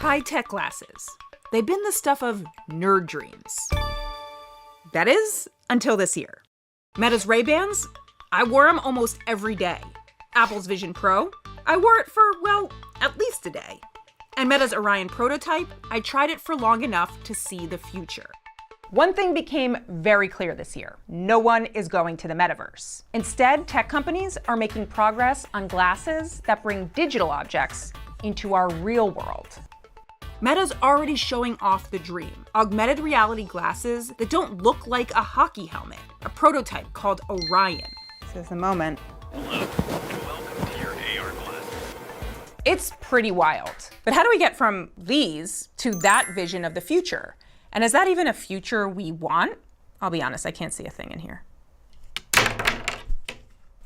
High-tech glasses. They've been the stuff of nerd dreams. That is, until this year. Meta's Ray-Bans? I wore them almost every day. Apple's Vision Pro? I wore it for, well, at least a day. And Meta's Orion prototype? I tried it for long enough to see the future. One thing became very clear this year. No one is going to the metaverse. Instead, tech companies are making progress on glasses that bring digital objects into our real world. Meta's already showing off the dream. Augmented reality glasses that don't look like a hockey helmet. A prototype called Orion. This is the moment. Hello, and welcome to your AR glasses. It's pretty wild. But how do we get from these to that vision of the future? And is that even a future we want? I'll be honest, I can't see a thing in here.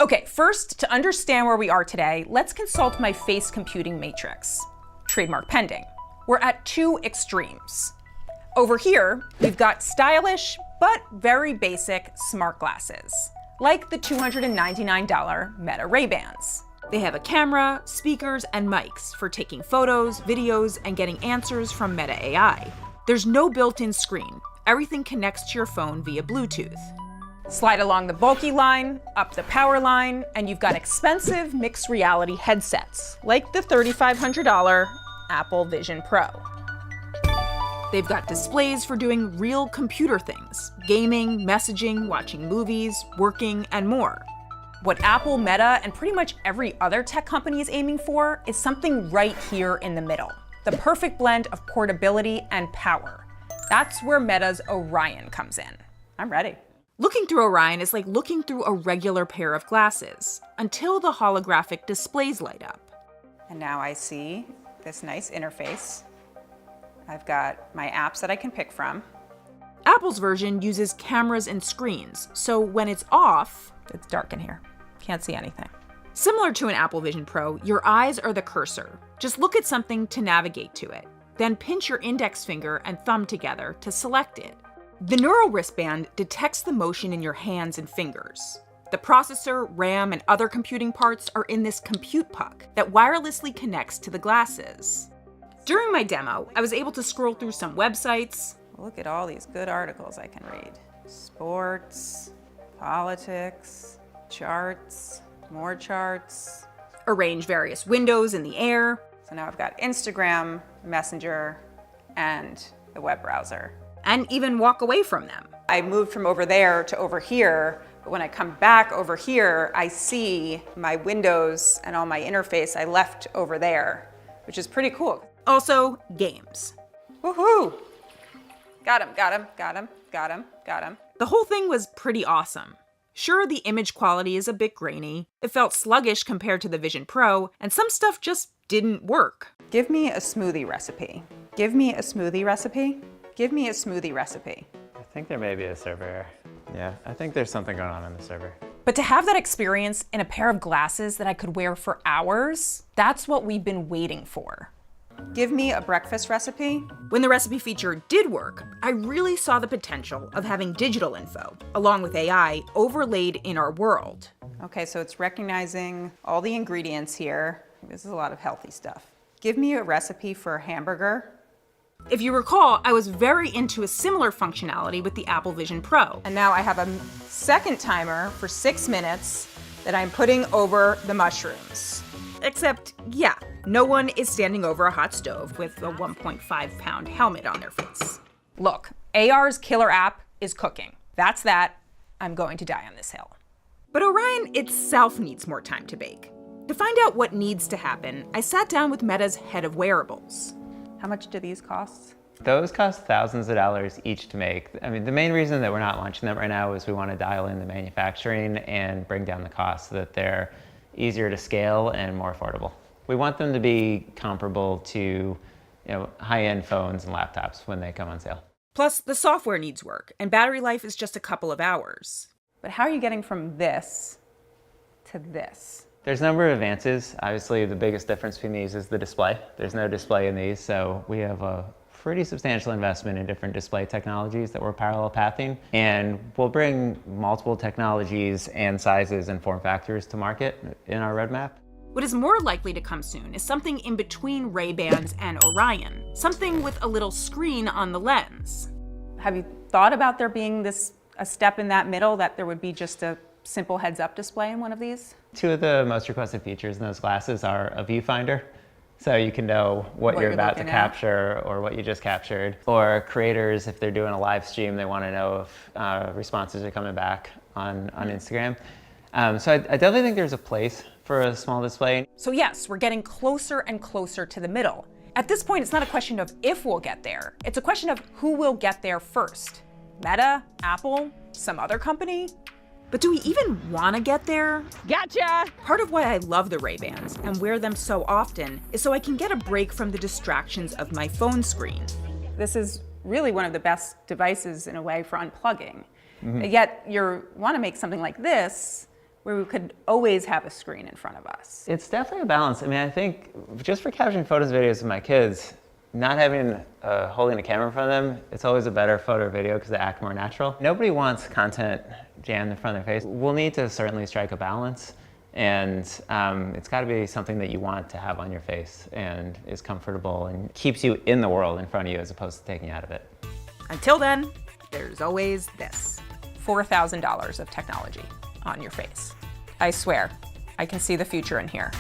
Okay, first, to understand where we are today, let's consult my face computing matrix. Trademark pending. We're at two extremes. Over here, we've got stylish, but very basic smart glasses, like the $299 Meta Ray-Bans. They have a camera, speakers, and mics for taking photos, videos, and getting answers from Meta AI. There's no built-in screen. Everything connects to your phone via Bluetooth. Slide along the bulky line, up the power line, and you've got expensive mixed reality headsets, like the $3,500 Apple Vision Pro. They've got displays for doing real computer things, gaming, messaging, watching movies, working, and more. What Apple, Meta, and pretty much every other tech company is aiming for is something right here in the middle. The perfect blend of portability and power. That's where Meta's Orion comes in. I'm ready. Looking through Orion is like looking through a regular pair of glasses, until the holographic displays light up. And now I see this nice interface. I've got my apps that I can pick from. Apple's version uses cameras and screens, so when it's off, it's dark in here. Can't see anything. Similar to an Apple Vision Pro, your eyes are the cursor. Just look at something to navigate to it. Then pinch your index finger and thumb together to select it. The neural wristband detects the motion in your hands and fingers. The processor, RAM, and other computing parts are in this compute puck that wirelessly connects to the glasses. During my demo, I was able to scroll through some websites. Look at all these good articles I can read. Sports, politics, charts, more charts. Arrange various windows in the air. So now I've got Instagram, Messenger, and the web browser. And even walk away from them. I moved from over there to over here, but when I come back over here, I see my windows and all my interface I left over there, which is pretty cool. Also, games. Woohoo! Got him, got him, got him, got him, got him. The whole thing was pretty awesome. Sure, the image quality is a bit grainy. It felt sluggish compared to the Vision Pro, and some stuff just didn't work. Give me a smoothie recipe. Give me a smoothie recipe. Give me a smoothie recipe. I think there may be a server error. Yeah, I think there's something going on in the server. But to have that experience in a pair of glasses that I could wear for hours, that's what we've been waiting for. Give me a breakfast recipe. When the recipe feature did work, I really saw the potential of having digital info, along with AI, overlaid in our world. Okay, so it's recognizing all the ingredients here. This is a lot of healthy stuff. Give me a recipe for a hamburger. If you recall, I was very into a similar functionality with the Apple Vision Pro. And now I have a second timer for 6 minutes that I'm putting over the mushrooms. Except, yeah, no one is standing over a hot stove with a 1.5-pound helmet on their face. Look, AR's killer app is cooking. That's that. I'm going to die on this hill. But Orion itself needs more time to bake. To find out what needs to happen, I sat down with Meta's head of wearables. How much do these cost? Those cost thousands of dollars each to make. I mean, the main reason that we're not launching them right now is we want to dial in the manufacturing and bring down the cost so that they're easier to scale and more affordable. We want them to be comparable to, high-end phones and laptops when they come on sale. Plus, the software needs work, and battery life is just a couple of hours. But how are you getting from this to this? There's a number of advances. Obviously, the biggest difference between these is the display. There's no display in these, so we have a pretty substantial investment in different display technologies that we're parallel pathing. And we'll bring multiple technologies and sizes and form factors to market in our roadmap. What is more likely to come soon is something in between Ray-Bans and Orion. something with a little screen on the lens. Have you thought about there being a step in that middle, that there would be just a simple heads-up display in one of these? Two of the most requested features in those glasses are a viewfinder, so you can know what you're about to capture or what you just captured. Or creators, if they're doing a live stream, they want to know if responses are coming back on Instagram. So I definitely think there's a place for a small display. So yes, we're getting closer and closer to the middle. At this point, it's not a question of if we'll get there. It's a question of who will get there first. Meta, Apple, some other company? But do we even want to get there? Gotcha! Part of why I love the Ray-Bans and wear them so often is so I can get a break from the distractions of my phone screen. This is really one of the best devices in a way for unplugging. Yet you want to make something like this where we could always have a screen in front of us. It's definitely a balance. I mean, I think just for capturing photos and videos of my kids, not having holding a camera in front of them, it's always a better photo or video because they act more natural. Nobody wants content jammed in front of their face. We'll need to certainly strike a balance, and it's got to be something that you want to have on your face and is comfortable and keeps you in the world in front of you as opposed to taking you out of it. Until then, there's always this. $4,000 of technology on your face. I swear, I can see the future in here.